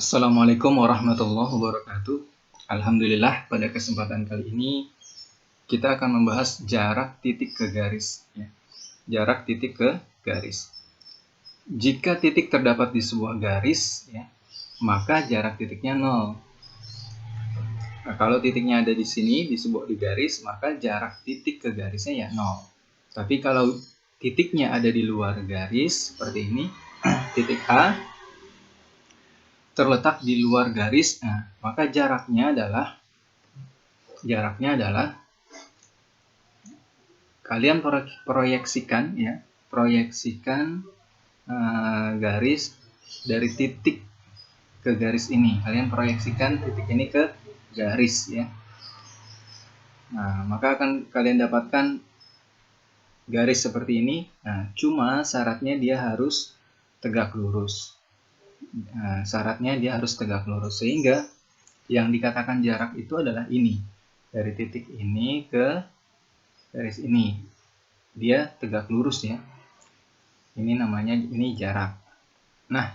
Assalamualaikum warahmatullahi wabarakatuh. Alhamdulillah, pada kesempatan kali ini kita akan membahas jarak titik ke garis. Jarak titik ke garis. Jika titik terdapat di sebuah garis, maka jarak titiknya 0. Nah, kalau titiknya ada di sini, di garis, maka jarak titik ke garisnya ya 0. Tapi kalau titiknya ada di luar garis, seperti ini, titik A, terletak di luar garis, maka jaraknya adalah kalian proyeksikan garis dari titik ke garis ini. Kalian proyeksikan titik ini ke garis ya. Nah, maka akan kalian dapatkan garis seperti ini. Nah, cuma syaratnya dia harus tegak lurus. Sehingga yang dikatakan jarak itu adalah ini. Dari titik ini ke garis ini. Dia tegak lurus ya. Ini jarak. Nah,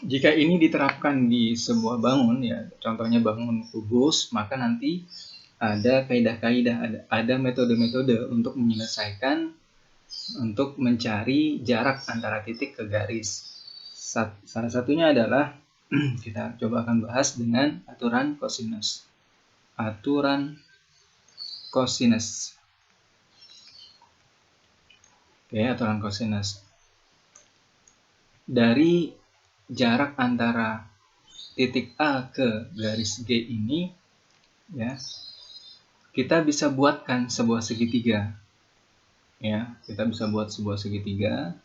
jika ini diterapkan di sebuah bangun ya, contohnya bangun kubus, maka nanti ada kaidah-kaidah, ada metode-metode untuk mencari jarak antara titik ke garis. Salah satunya adalah kita coba akan bahas dengan aturan cosinus. Aturan cosinus. Dari jarak antara titik A ke garis G ini ya, kita bisa buatkan sebuah segitiga. Ya, kita bisa buat sebuah segitiga.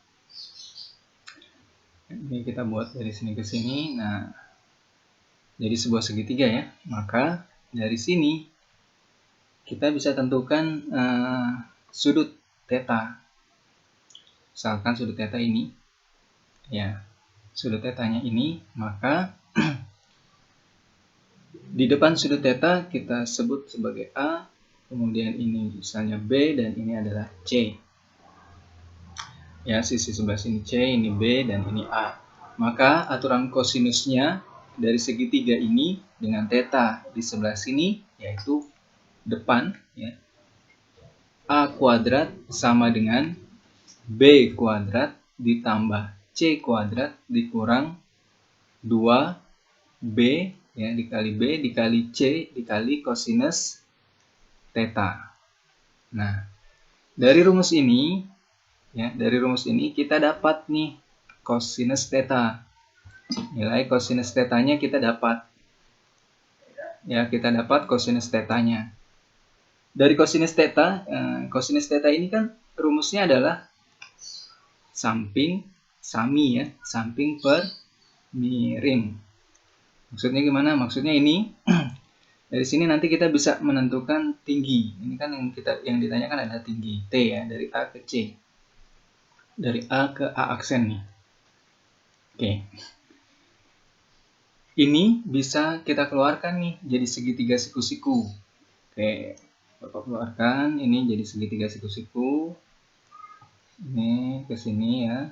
Ini kita buat dari sini ke sini. Nah, jadi sebuah segitiga ya. Maka dari sini kita bisa tentukan sudut theta. Misalkan sudut theta ini. Ya, sudut tetanya ini, maka di depan sudut theta kita sebut sebagai A, kemudian ini misalnya B, dan ini adalah C. Ya, sisi sebelah sini C, ini B, dan ini A. Maka aturan kosinusnya dari segitiga ini dengan theta di sebelah sini, yaitu depan, ya, A kuadrat sama dengan B kuadrat ditambah C kuadrat dikurang 2B ya, dikali B dikali C dikali kosinus theta. Nah, dari rumus ini kita dapat nih kosinus theta. Nilai kosinus thetanya kita dapat. Ya, kita dapat kosinus thetanya. Dari kosinus theta ini kan rumusnya adalah samping per miring. Maksudnya gimana? Maksudnya ini dari sini nanti kita bisa menentukan tinggi. Ini kan yang ditanyakan adalah tinggi T ya, dari A ke C. Dari A ke A aksen nih. Oke. Ini bisa kita keluarkan nih jadi segitiga siku-siku. Oke, Bapak keluarkan ini jadi segitiga siku-siku. Ini ke sini ya.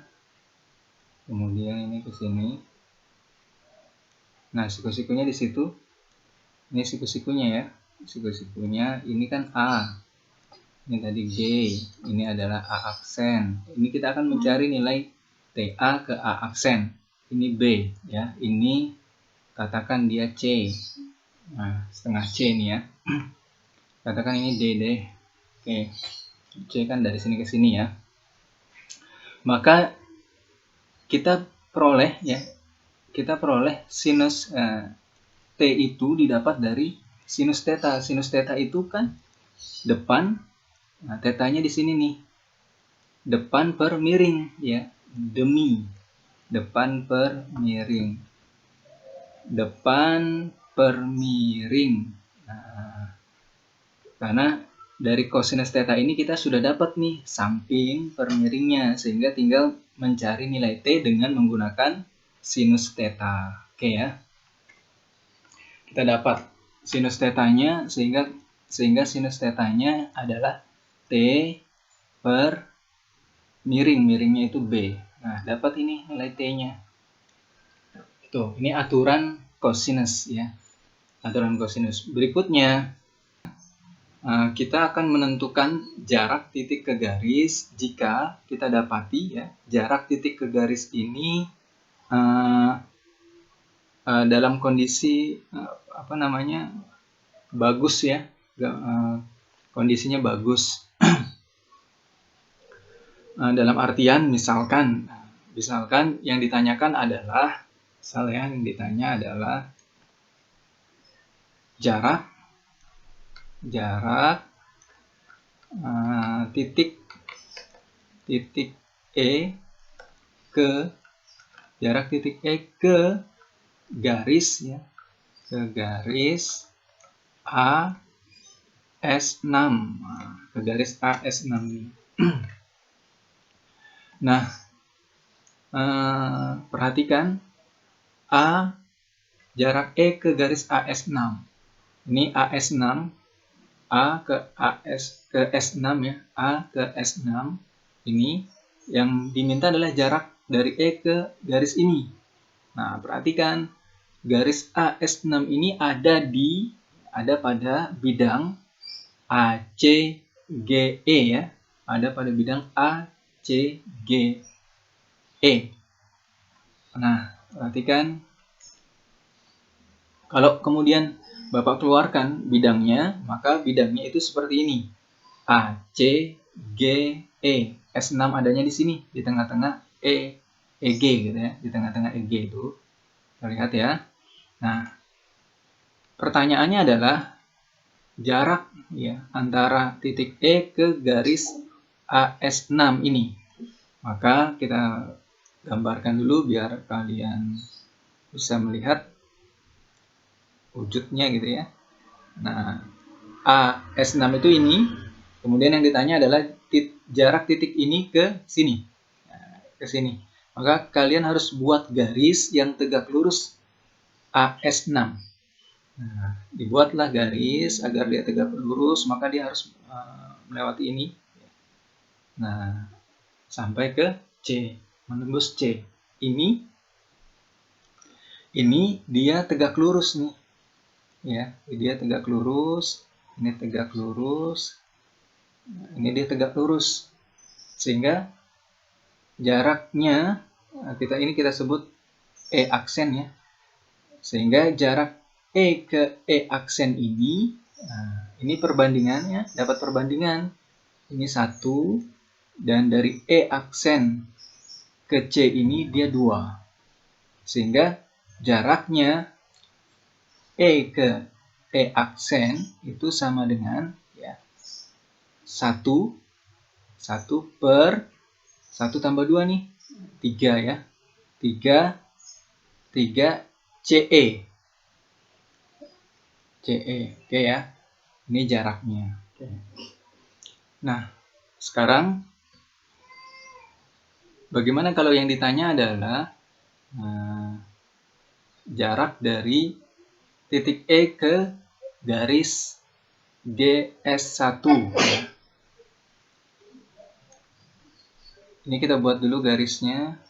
Kemudian ini ke sini. Nah, siku-sikunya di situ. Ini siku-sikunya ya. Siku-sikunya ini kan A. Ini tadi G. Ini adalah A aksen. Ini kita akan mencari nilai TA ke A aksen. Ini B ya. Ini katakan dia C. Nah, setengah C ini ya. Katakan ini D deh. Oke. C kan dari sini ke sini ya. Maka kita peroleh sinus T itu didapat dari sinus theta. Sinus theta itu kan depan, nah tetanya di sini nih. Depan per miring ya, depan per miring. Nah, karena dari kosinus theta ini kita sudah dapat nih samping per miringnya, sehingga tinggal mencari nilai T dengan menggunakan sinus theta. Oke ya. Kita dapat sinus tetanya, sehingga sinus tetanya adalah T per miringnya itu B. Nah, dapat ini nilai T-nya. Tuh, ini aturan cosinus ya. Aturan cosinus. Berikutnya kita akan menentukan jarak titik ke garis jika kita dapati ya jarak titik ke garis ini dalam kondisi bagus ya, kondisinya bagus. Dalam artian misalkan yang ditanyakan adalah jarak titik E ke garis ya, ke garis AS6, ke garis AS6 ini. Nah, perhatikan jarak E ke garis AS6. Ini AS6, A ke S6 ya, A ke S6. Ini yang diminta adalah jarak dari E ke garis ini. Nah, perhatikan garis AS6 ini ada pada bidang ACGE ya. Ada pada bidang ACGE. Nah, perhatikan kalau kemudian Bapak keluarkan bidangnya, maka bidangnya itu seperti ini. ACGE. S6 adanya di sini, di tengah-tengah EG gitu ya, di tengah-tengah EG itu. Lihat ya. Nah, pertanyaannya adalah jarak ya antara titik E ke garis AS6 ini. Maka kita gambarkan dulu biar kalian bisa melihat wujudnya gitu ya. Nah, AS6 itu ini, kemudian yang ditanya adalah jarak titik ini ke sini. Nah, ke sini. Maka kalian harus buat garis yang tegak lurus AS6. Nah, dibuatlah garis agar dia tegak lurus, maka dia harus melewati ini. Nah, sampai ke C, menembus C. Ini dia tegak lurus nih. Ya, dia tegak lurus, ini tegak lurus. Ini dia tegak lurus. Sehingga jaraknya kita sebut E aksen ya. Sehingga jarak E ke E aksen ini, ini perbandingannya, dapat perbandingan. Ini 1, dan dari E aksen ke C ini dia 2. Sehingga jaraknya E ke E aksen itu sama dengan ya 1 per 1 tambah 2 nih, 3 ya. 3 CE. Oke ya. Ini jaraknya. Oke. Nah, sekarang bagaimana kalau yang ditanya adalah jarak dari titik E ke garis GS1. Ini kita buat dulu garisnya.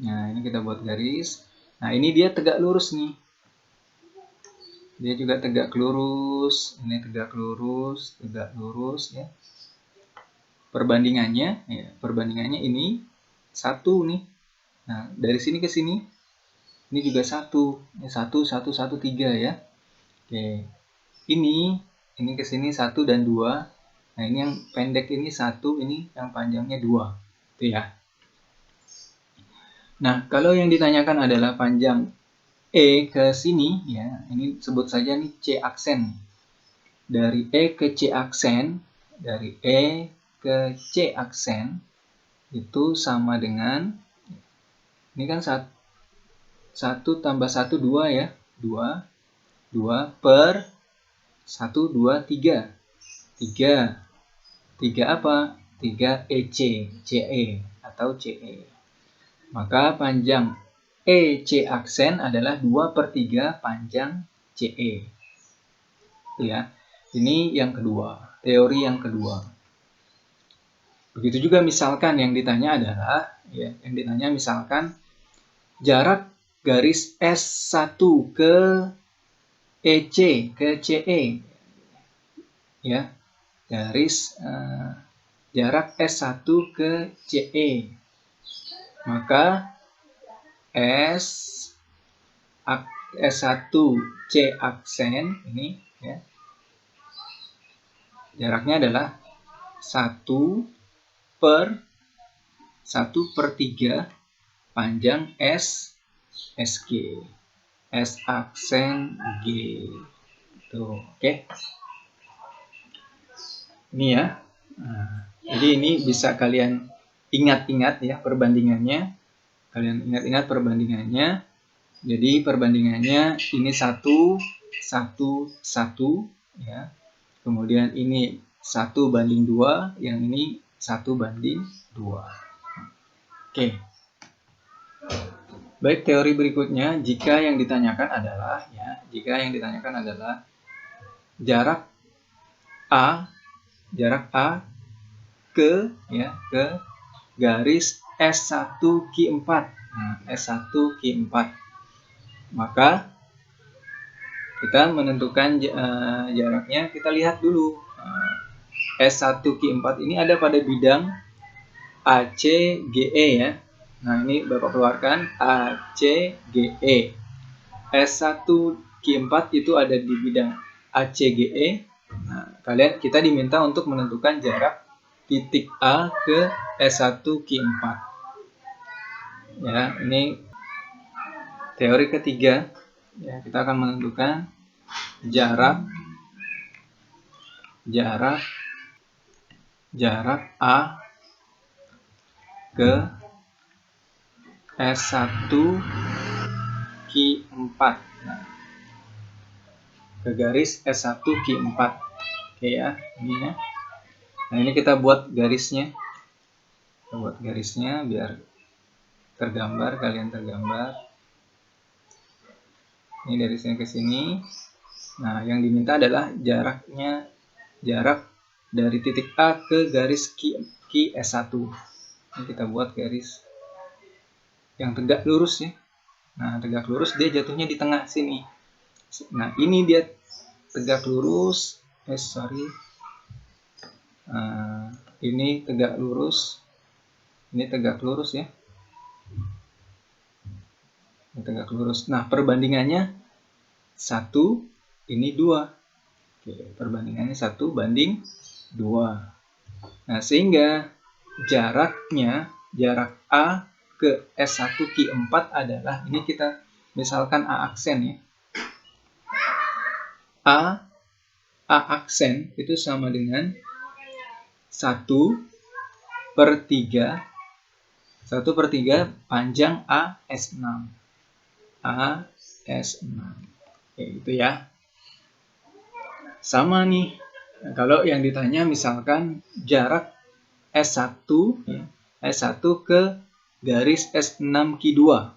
Nah, ini kita buat garis. Nah, ini dia tegak lurus nih. Dia juga tegak lurus. Ini tegak lurus ya. Perbandingannya ini 1 nih. Nah, dari sini ke sini ini juga 1. Ini 1 1 1 3 ya. Oke. Ini ke sini 1 dan 2. Nah, ini yang pendek ini 1, ini yang panjangnya 2. Itu ya. Nah, kalau yang ditanyakan adalah panjang E ke sini ya, ini sebut saja nih C aksen. Dari E ke C aksen, itu sama dengan ini kan 1 tambah 1 2 ya. 2 per 1 2 3. 3 apa? 3 EC, CE atau CE. Maka panjang EC aksen adalah 2 per 3 panjang CE. Itu ya. Ini yang kedua, teori yang kedua. Begitu juga misalkan yang ditanya adalah, misalkan jarak garis S1 ke EC, ke CE. Ya, garis jarak S1 ke CE. Maka S1 C aksen ini ya, jaraknya adalah 1/3 panjang SG. S aksen G. Tuh, oke. Ini ya. Nah, jadi ini bisa kalian ingat-ingat ya perbandingannya. Kalian ingat-ingat perbandingannya. Jadi perbandingannya ini 1, 1, 1 ya. Kemudian ini 1/2, yang ini 1/2. Oke. Baik, teori berikutnya, jika yang ditanyakan adalah jarak A ke garis S1 Q4. Nah, S1 Q4. Maka kita menentukan jaraknya, kita lihat dulu. S1 Q4 ini ada pada bidang ACGE ya. Nah, ini Bapak keluarkan ACGE. S1 Q4 itu ada di bidang ACGE. Nah, kita diminta untuk menentukan jarak titik A ke S1 Q4. Ya, ini teori ketiga. Ya, kita akan menentukan jarak A ke S1 Q4. Nah, ke garis S1 Q4. Oke ya, ini ya. Nah, ini kita buat garisnya. Kita buat garisnya biar tergambar, kalian tergambar. Ini dari sini ke sini. Nah, yang diminta adalah jarak dari titik A ke garis Q S1. Ini kita buat garis yang tegak lurus ya. Nah, tegak lurus dia jatuhnya di tengah sini. Nah, ini dia tegak lurus. Ini tegak lurus. Ini tegak lurus ya. Ini tegak lurus. Nah, perbandingannya 1, ini 2. Oke, perbandingannya 1/2. Nah, sehingga jarak A ke S1 Q4 adalah, ini kita misalkan A aksen ya. A aksen itu sama dengan 1/3 panjang AS6. AS6. Kayak gitu ya. Sama nih. Nah, kalau yang ditanya misalkan jarak S1 ya, S1 ke garis S6 Q2.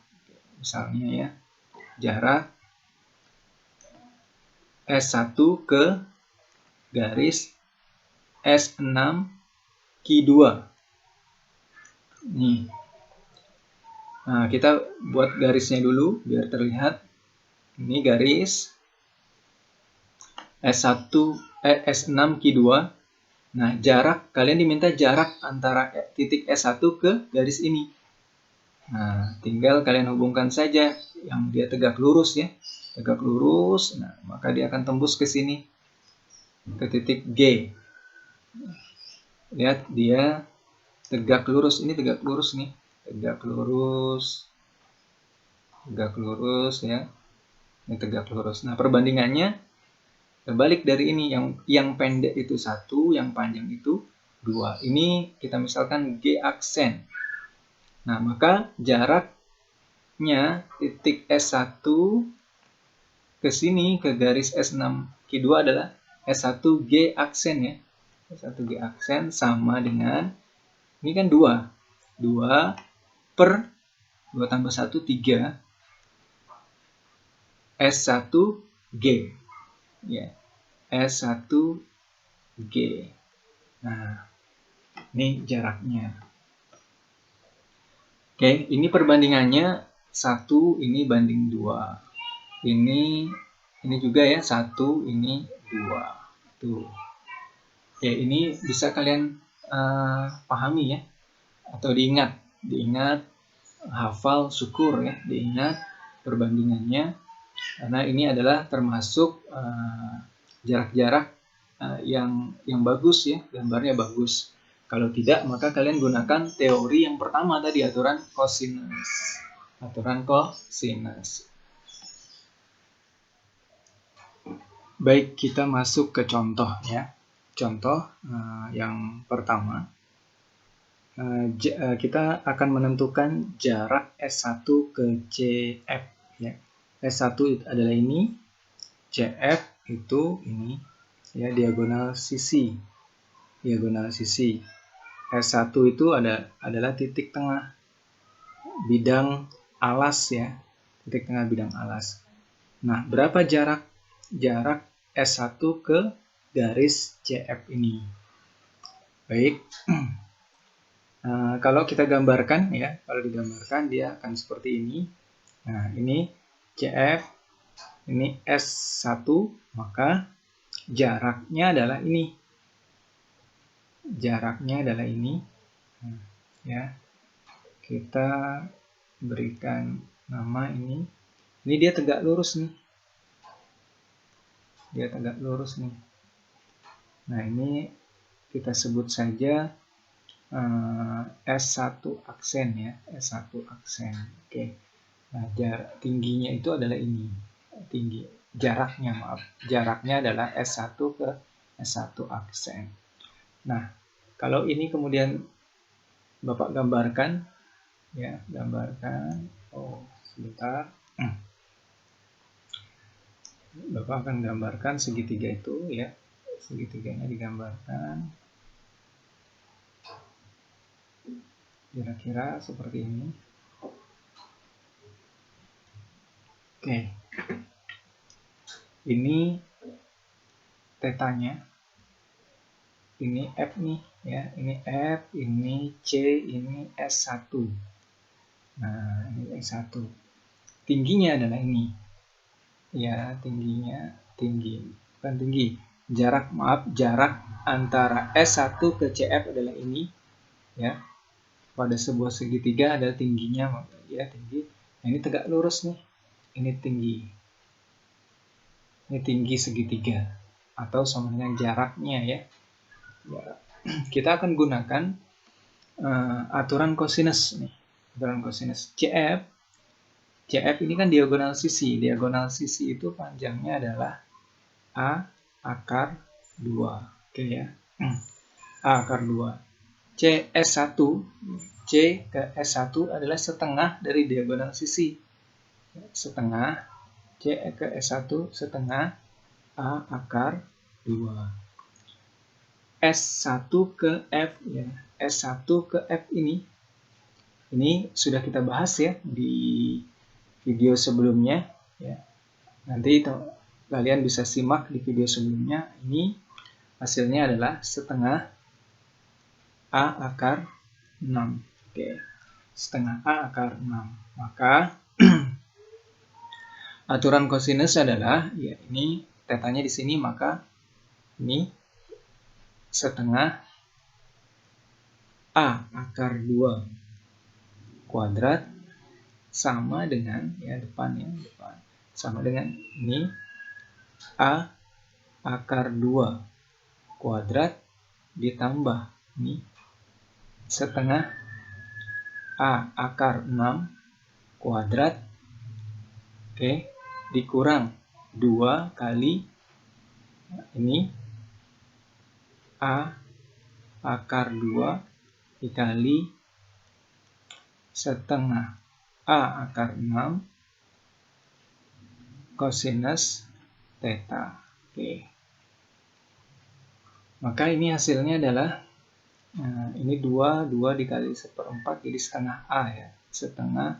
Misalnya ya. Jarak S1 ke garis S6 Q2. Nih. Nah, kita buat garisnya dulu biar terlihat. Ini garis S6 Q2. Nah, kalian diminta jarak antara titik S1 ke garis ini. Nah, tinggal kalian hubungkan saja yang dia tegak lurus ya. Tegak lurus. Nah, maka dia akan tembus ke sini. Ke titik G. Lihat, dia tegak lurus. Ini tegak lurus nih. Tegak lurus ya. Ini tegak lurus. Nah, perbandingannya terbalik dari ini. Yang pendek itu 1, yang panjang itu 2. Ini kita misalkan G aksen. Nah, maka jaraknya titik S1 ke sini, ke garis S6 Q2 adalah S1 G aksen ya. S1 G aksen sama dengan, ini kan 2. 2 tambah 1, 3. S1 G. Ya. S1 G. Nah, ini jaraknya. Oke, ini perbandingannya 1 ini banding 2. Ini juga ya 1, ini 2. Tuh. Oke, ini bisa kalian pahami ya, atau diingat, hafal, syukur ya, diingat perbandingannya, karena ini adalah termasuk jarak-jarak yang bagus ya, gambarnya bagus. Kalau tidak, maka kalian gunakan teori yang pertama tadi, aturan cosinus. Baik, kita masuk ke contoh ya. Contoh yang pertama, kita akan menentukan jarak S1 ke CF ya. S1 itu adalah ini, CF itu ini ya, diagonal sisi. S1 itu adalah titik tengah bidang alas ya, titik tengah bidang alas. Nah, berapa jarak S1 ke garis CF ini? Baik. Kalau kita gambarkan ya, dia akan seperti ini. Nah, ini CF, ini S1, maka jaraknya adalah ini. Ya. Kita berikan nama ini. Ini dia tegak lurus nih. Nah, ini kita sebut saja S1 aksen ya, S1 aksen. Oke. Nah, tingginya itu adalah ini. Jaraknya adalah S1 ke S1 aksen. Nah, kalau ini kemudian Bapak gambarkan ya, sebentar. Bapak akan gambarkan segitiga itu ya. Segitiganya digambarkan. Kira-kira seperti ini. Oke. Ini tetanya. Ini F nih ya. Ini F, ini C, ini S1. Nah, ini S1. Tingginya adalah ini. Ya, bukan tinggi. Jarak antara S1 ke CF adalah ini. Ya. Pada sebuah segitiga ada tingginya ya, tinggi. Nah, ini tegak lurus nih. Ini tinggi segitiga atau sama dengan jaraknya ya. Kita akan gunakan aturan cosinus nih. Aturan cosinus. CF ini kan diagonal sisi. Diagonal sisi itu panjangnya adalah A akar 2. Oke ya. A akar 2. C ke S1 adalah setengah dari diagonal sisi. Setengah C ke S1 setengah A akar 2. S1 ke F ya. S1 ke F ini sudah kita bahas ya di video sebelumnya ya. Nanti kalian bisa simak di video sebelumnya. Ini hasilnya adalah setengah A akar 6. Oke. Setengah A akar 6. Maka aturan cosinus adalah ya, ini tetanya di sini, maka ini setengah A akar 2 kuadrat sama dengan ya, depan sama dengan ini A akar 2 kuadrat ditambah ini setengah A akar 6 kuadrat, oke, dikurang 2 kali ini A akar 2 dikali setengah A akar 6 cosinus theta. Oke. Maka ini hasilnya adalah ini 2 dikali 1/4 jadi setengah A ya. Setengah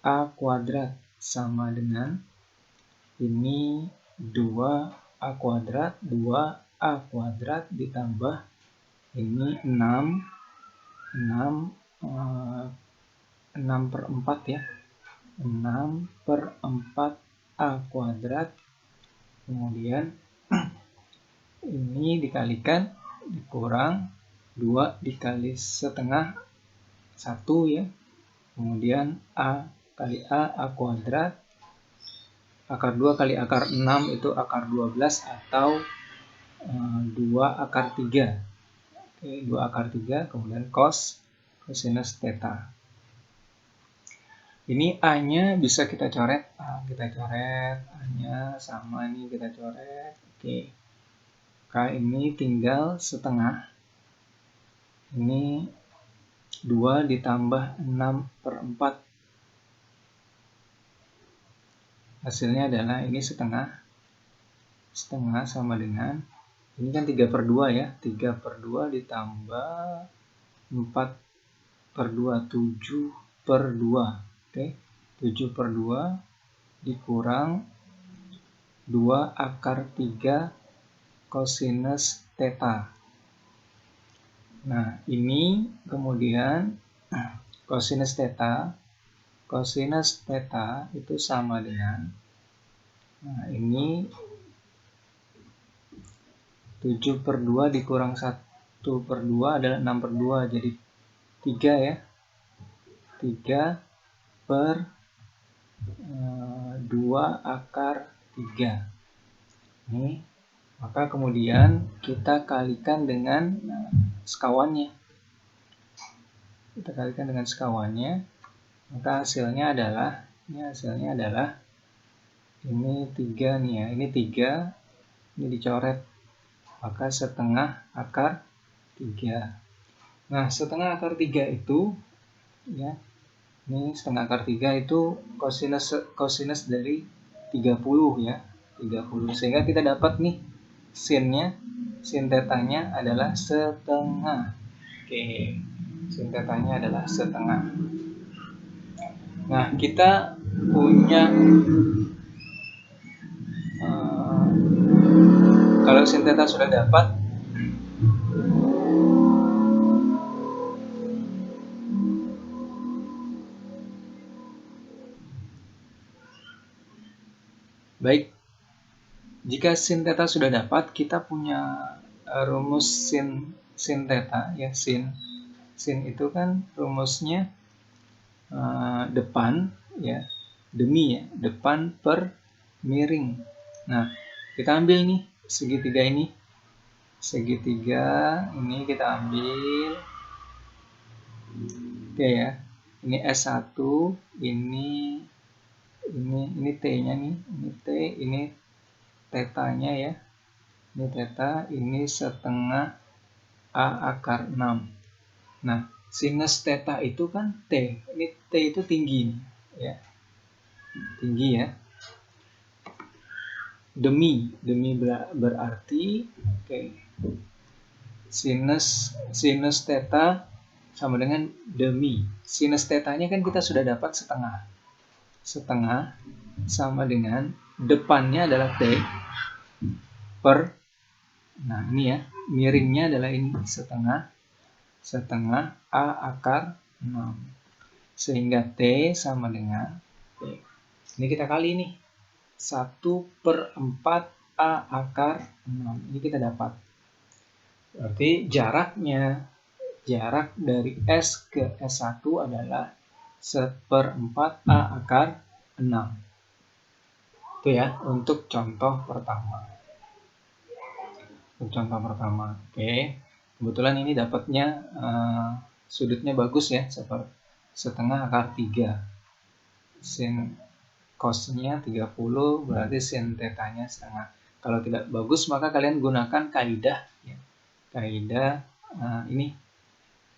A kuadrat sama dengan ini 2A kuadrat, 2A kuadrat ditambah ini 6/4 ya. 6/4A kuadrat. Kemudian ini dikalikan dikurang 2 dikali setengah 1 ya. Kemudian A kali A kuadrat. Akar 2 kali akar 6 itu akar 12 atau 2 akar 3. Oke, 2 akar 3, kemudian cosinus theta. Ini A-nya bisa kita coret. Kita coret A-nya sama nih, kita coret. Oke. K ini tinggal setengah. Ini 2 ditambah 6/4. Hasilnya adalah ini setengah sama dengan, ini kan 3/2 ya, 3/2 ditambah 4/2, 7/2. Oke, 7/2 dikurang 2 akar 3 cosinus theta. Nah, ini kemudian cosinus theta itu sama dengan, nah ini 7/2 dikurang 1/2 adalah 6/2, jadi 3 ya. 3/2 akar 3. Ini, maka kemudian kita kalikan dengan sekawannya. Maka hasilnya adalah, ini 3 nih ya, ini 3, ini dicoret, maka setengah akar 3. Nah, setengah akar 3 itu ya, ini setengah akar 3 itu cosinus dari 30 ya, 30. Sehingga kita dapat nih sin tetanya adalah setengah. Oke, sin tetanya adalah setengah. Nah, kita punya kalau sin theta sudah dapat, baik, jika sin theta sudah dapat, kita punya rumus sin theta ya. Sin itu kan rumusnya depan ya, demi ya, depan per miring. Nah, kita ambil nih segitiga ini kita ambil. Oke ya, ini S1, ini T-nya nih, ini T, ini tetanya ya, ini theta, ini setengah A akar 6. Nah, sinus theta itu kan T, ini T itu tinggi ya, tinggi ya. Demi berarti oke, sinus theta sama dengan demi. Sinus tetanya kan kita sudah dapat setengah sama dengan depannya adalah T per, nah ini ya, miringnya adalah ini setengah A akar 6, sehingga T sama dengan T. Ini kita kali nih 1/4 A akar 6. Ini kita dapat. Berarti jarak dari S ke S1 adalah 1/4 A akar 6. Itu ya untuk contoh pertama. Oke. Kebetulan ini dapatnya sudutnya bagus ya, seperti setengah akar 3. Sin cosnya 30, berarti sin tetanya setengah. Kalau tidak bagus, maka kalian gunakan kaidah ya. Kaidah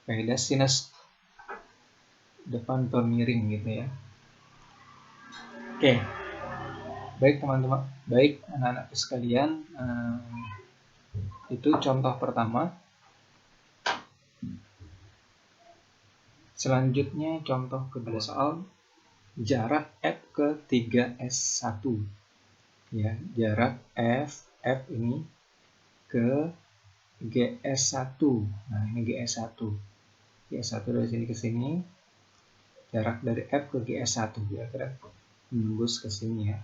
kaidah sinus depan per miring gitu ya. Oke. Baik teman-teman, baik anak-anakku sekalian, itu contoh pertama. Selanjutnya contoh kedua, soal jarak F ke 3S1 ya, jarak F ini ke GS1. Nah, ini GS1 dari sini ke sini. jarak dari F ke GS1 kira-kira menembus ke sini ya.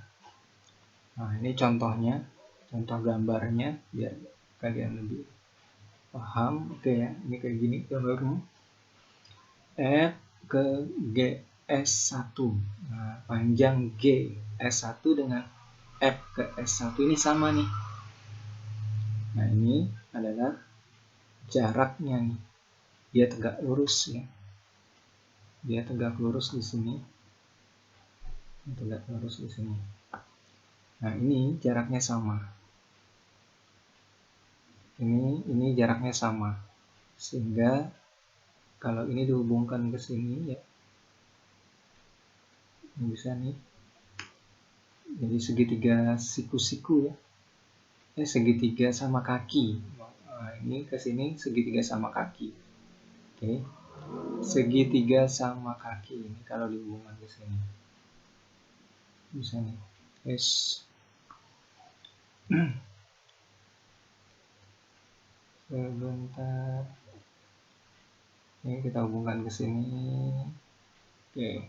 Nah, ini contohnya, contoh gambarnya biar kalian lebih paham. Oke ya, ini kayak gini gambarnya. F ke GS1. Nah, panjang GS1 dengan F ke S1 ini sama nih. Nah, ini adalah jaraknya nih. Dia tegak lurus ya. Dia tegak lurus di sini. Tegak lurus di sini. Nah, ini jaraknya sama. Ini jaraknya sama. Sehingga kalau ini dihubungkan ke sini ya, ini bisa nih. Jadi segitiga siku-siku ya. Segitiga sama kaki. Nah, ini ke sini segitiga sama kaki. Oke. Segitiga sama kaki ini kalau dihubungkan ke sini. Bisa nih. Yes. Sebentar. Ini kita hubungkan ke sini. Oke.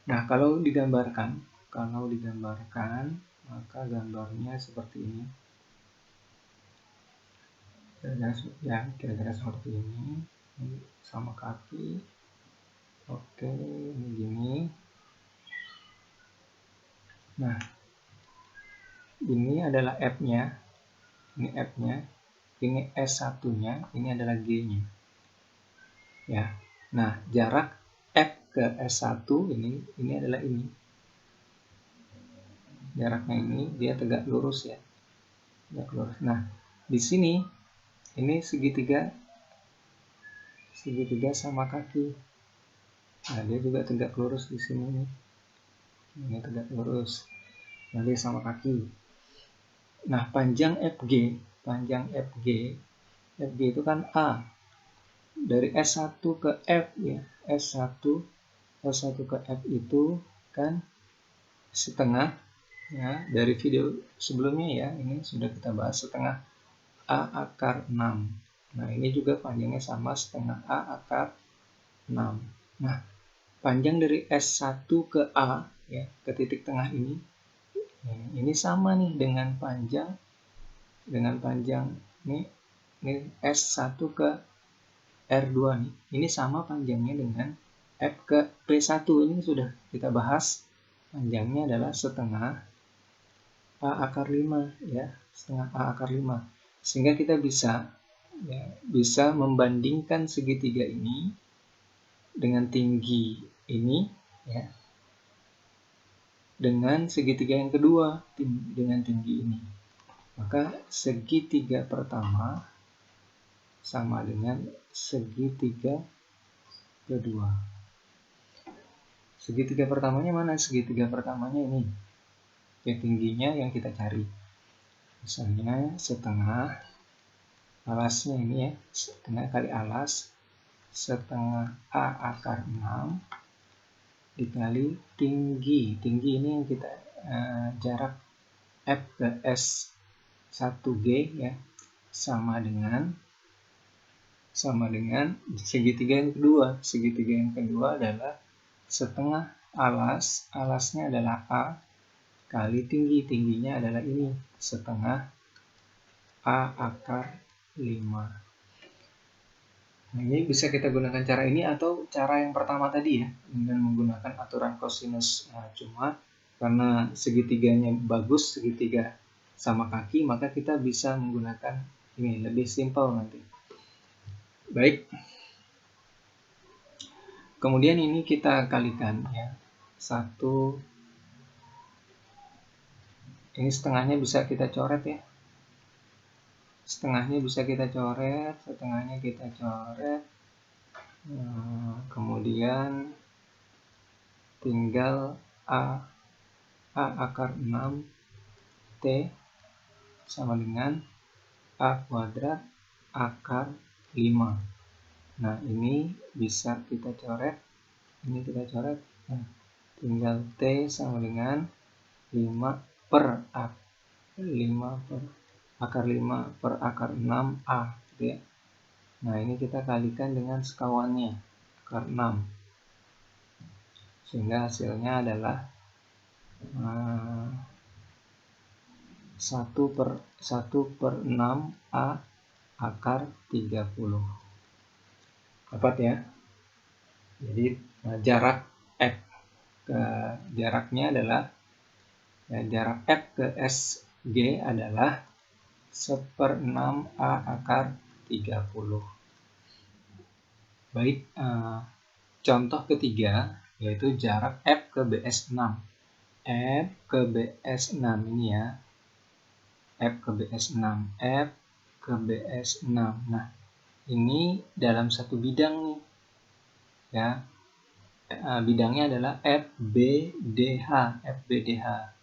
Nah, kalau digambarkan, maka gambarnya seperti ini. Kira-kira seperti ini. Ini sama kaki. Oke, ini gini. Nah, ini adalah F-nya. Ini F-nya. Ini S1-nya, ini adalah G-nya. Ya. Nah, jarak F ke S1 ini adalah ini. Jaraknya ini dia tegak lurus ya. Tegak lurus. Nah, di sini ini segitiga sama kaki. Nah, dia juga tegak lurus di sini nih. Ini tegak lurus. Nah, dia sama kaki. Nah, panjang FG itu kan A. Dari S1 ke F ya. S1 ke F itu kan setengah ya, dari video sebelumnya ya, ini sudah kita bahas setengah A akar 6. Nah, ini juga panjangnya sama, setengah A akar 6. Nah, panjang dari S1 ke A ya, ke titik tengah ini sama nih dengan panjang ini S1 ke R2 nih. Ini sama panjangnya dengan F ke P1. Ini sudah kita bahas. Panjangnya adalah setengah A akar 5 ya, setengah A akar 5. Sehingga kita bisa membandingkan segitiga ini dengan tinggi ini ya, dengan segitiga yang kedua dengan tinggi ini. Maka segitiga pertama sama dengan segitiga kedua. Segitiga pertamanya mana? Segitiga pertamanya ini. Yang tingginya yang kita cari. Misalnya setengah alasnya ini ya, setengah kali alas setengah A akar 6 dikali tinggi. Tinggi ini yang kita jarak F ke S1G ya, sama dengan segitiga yang kedua. Segitiga yang kedua adalah setengah alasnya adalah A kali tinggi. Tingginya adalah ini, setengah A akar 5. Nah, ini bisa kita gunakan cara ini atau cara yang pertama tadi ya, dengan menggunakan aturan kosinus. Nah, cuma karena segitiganya bagus, segitiga sama kaki, maka kita bisa menggunakan ini, lebih simpel nanti. Baik. Kemudian ini kita kalikan ya. 1, ini setengahnya bisa kita coret ya. Setengahnya kita coret. Kemudian tinggal A akar 6 T sama dengan A kuadrat akar 5. Nah, ini bisa kita coret. Ini kita coret. Nah, tinggal T sama dengan 5 per akar 5 per akar 6A gitu ya. Nah, ini kita kalikan dengan sekawannya akar 6. Sehingga hasilnya adalah 1/6 A akar 30. Dapat ya? Jadi jarak F jaraknya adalah jarak F ke SG adalah 1/6 A akar 30. Baik, contoh ketiga yaitu jarak F ke BS6. F ke BS6 ini ya. F ke BS6. F ke BS6. Nah, ini dalam satu bidang nih. Ya. Bidangnya adalah FBDH. FBDH.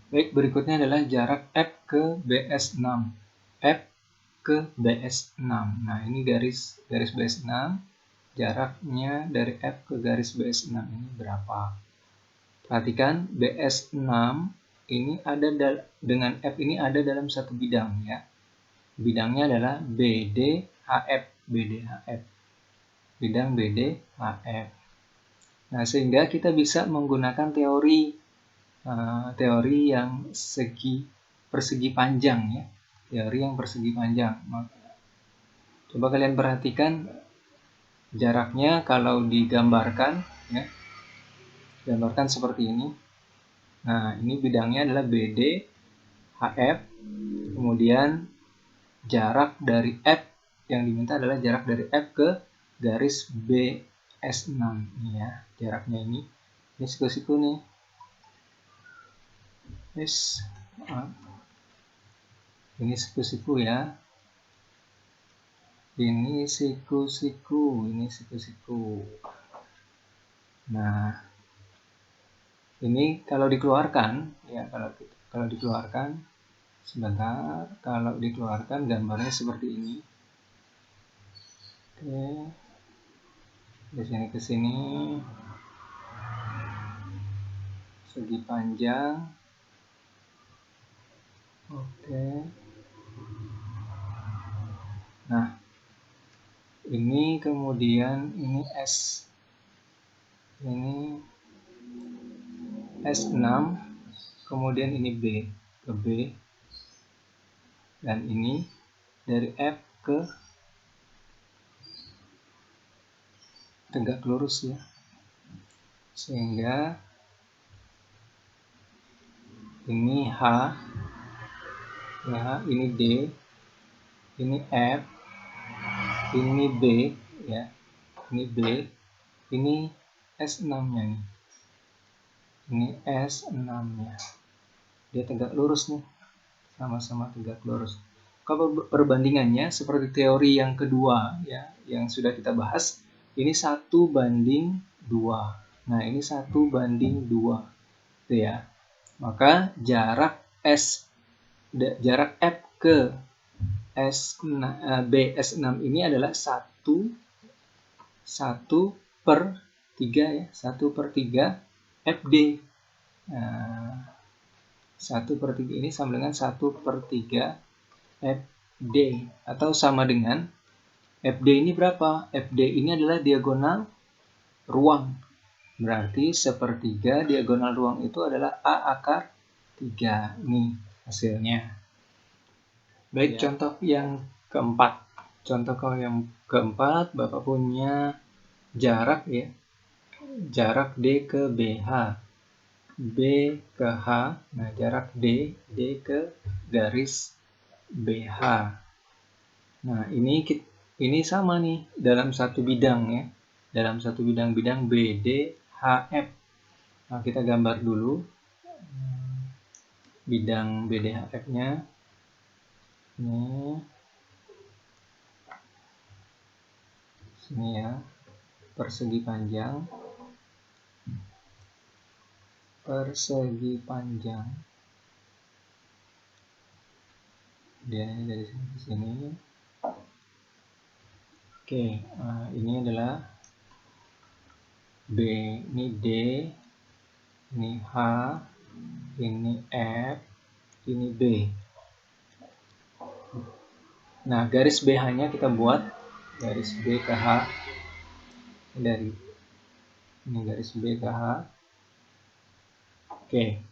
Baik, berikutnya adalah jarak F ke BS6. F ke BS6. Nah, ini garis BS6. Jaraknya dari F ke garis BS6 ini berapa? Perhatikan, BS6 ini ada dengan F ini ada dalam satu bidang ya. Bidangnya adalah BDHF. BDHF. Bidang BDHF. Nah, sehingga kita bisa menggunakan teori yang persegi panjang ya. Teori yang persegi panjang. Coba kalian perhatikan jaraknya kalau digambarkan ya. Gambarkan seperti ini. Nah, ini bidangnya adalah BD HF. Kemudian jarak dari F yang diminta adalah jarak dari F ke garis BS6 ini ya. Jaraknya ini siku-siku nih. Ini siku-siku ya. Ini siku-siku. Nah, ini kalau dikeluarkan ya, kalau dikeluarkan sebentar, kalau dikeluarkan gambarnya seperti ini. Oke. Dari sini ke sini segi panjang. Oke. Nah, ini kemudian ini S. Ini S6, kemudian ini B ke B, dan ini dari F ke tegak lurus ya, sehingga ini H ya, ini D, ini F, ini B ya, ini B, ini S6 nya nih, ini S6 nya, dia tegak lurus nih, sama-sama tegak lurus. Kalau perbandingannya seperti teori yang kedua ya, yang sudah kita bahas, ini 1:2. Nah, ini 1:2 itu ya. Maka jarak F ke BS6 ini adalah 1/3 ya, 1/3 FD. Nah, 1/3 ini sama dengan 1/3 FD, atau sama dengan FD ini berapa? FD ini adalah diagonal ruang. Berarti 1/3 diagonal ruang itu adalah A akar 3. Ini hasilnya. Baik, contoh yang keempat. Contoh kalau yang keempat, Bapak punya jarak ya. Jarak D ke BH. B ke H. Nah, jarak D ke garis BH. Nah, ini sama nih dalam satu bidang ya. Dalam satu bidang BDHF. Nah, kita gambar dulu bidang BDHF-nya. Sini ya, persegi panjang. persegi panjang. Dia dari sini ke sini. Oke, ini adalah B, ini D, ini H, ini F, ini B. Nah, garis BH-nya kita buat garis B ke H dari ini garis B ke H. Oke.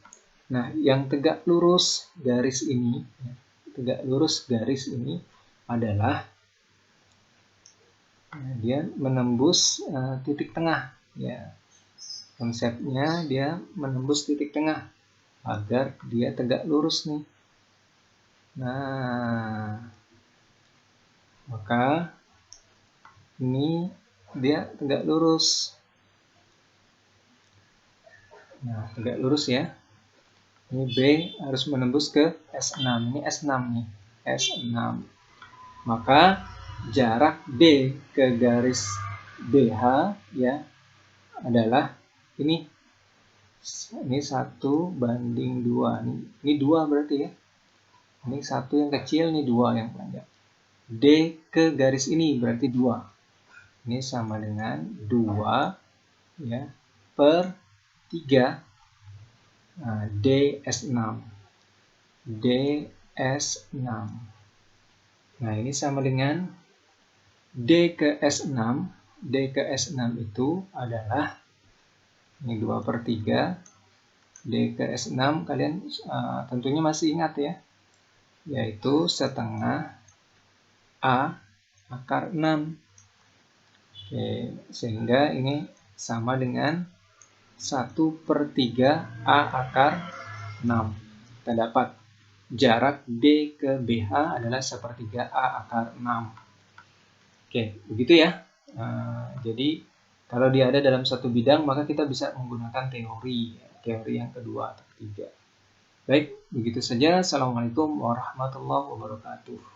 Nah, yang tegak lurus garis ini, adalah dia menembus titik tengah. Ya, konsepnya dia menembus titik tengah agar dia tegak lurus nih. Nah, maka ini dia tegak lurus. Nah, tegak lurus ya. Ini B harus menembus ke S6. Ini S6 nih. S6. Maka jarak D ke garis BH ya adalah ini 1:2. Ini 2 berarti ya. Ini 1 yang kecil, ini 2 yang panjang. D ke garis ini berarti 2. Ini sama dengan 2 ya per 3 DS6. DS6. Nah, ini sama dengan D ke S6. D ke S6 itu adalah ini 2/3. D ke S6 kalian tentunya masih ingat ya. Yaitu setengah A akar 6. Oke, sehingga ini sama dengan 1/3 A akar 6. Kita dapat jarak D ke BH adalah 1/3 A akar 6. Oke, begitu ya. Jadi, kalau dia ada dalam satu bidang, maka kita bisa menggunakan teori yang kedua atau ketiga. Baik, begitu saja. Assalamualaikum warahmatullahi wabarakatuh.